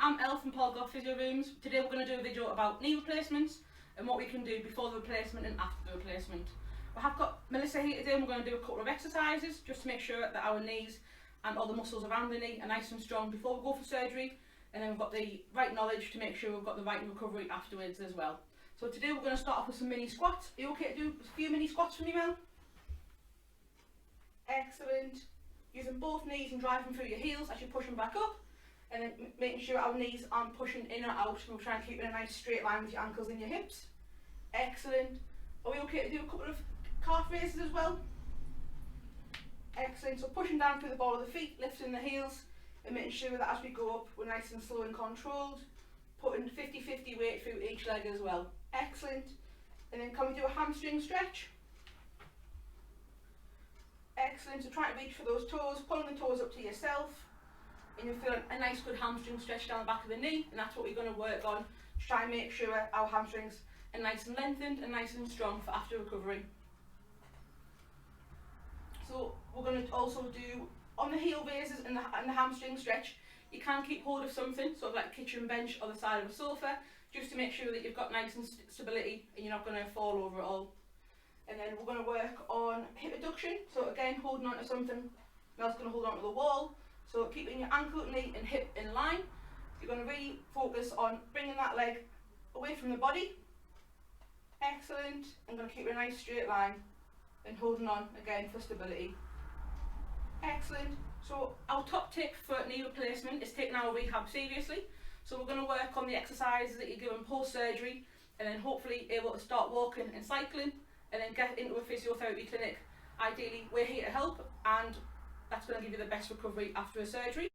I'm Elle from Paul Gough Physio Rooms. Today we're going to do a video about knee replacements and what we can do before the replacement and after the replacement. We have got Melissa here today and we're going to do a couple of exercises just to make sure that our knees and all the muscles around the knee are nice and strong before we go for surgery, and then we've got the right knowledge to make sure we've got the right recovery afterwards as well. So today we're going to start off with some mini squats. Are you okay to do a few mini squats for me, Mel? Excellent. Using both knees and driving through your heels as you push them back up, and then making sure our knees aren't pushing in or out. We'll try and keep in a nice straight line with your ankles and your hips. Excellent. Are we okay to do a couple of calf raises as well? Excellent. So pushing down through the ball of the feet, lifting the heels, and making sure that as we go up we're nice and slow and controlled, putting 50-50 weight through each leg as well. Excellent. And then can we do a hamstring stretch? Excellent. So try to reach for those toes, pulling the toes up to yourself, and you'll feel a nice good hamstring stretch down the back of the knee, and that's what we're going to work on to try and make sure our hamstrings are nice and lengthened and nice and strong for after recovery. So we're going to also do on the heel raises and the hamstring stretch. You can keep hold of something, sort of like a kitchen bench or the side of a sofa, just to make sure that you've got nice and stability and you're not going to fall over it all. And then we're going to work on hip abduction. So again, holding on to something. Mel's going to hold on to the wall. So keeping your ankle, knee and hip in line. You're going to really focus on bringing that leg away from the body. Excellent. I'm going to keep it a nice straight line and holding on again for stability. Excellent. So our top tip for knee replacement is taking our rehab seriously. So we're going to work on the exercises that you're given post-surgery, and then hopefully able to start walking and cycling, and then get into a physiotherapy clinic. Ideally, we're here to help, and that's going to give you the best recovery after a surgery.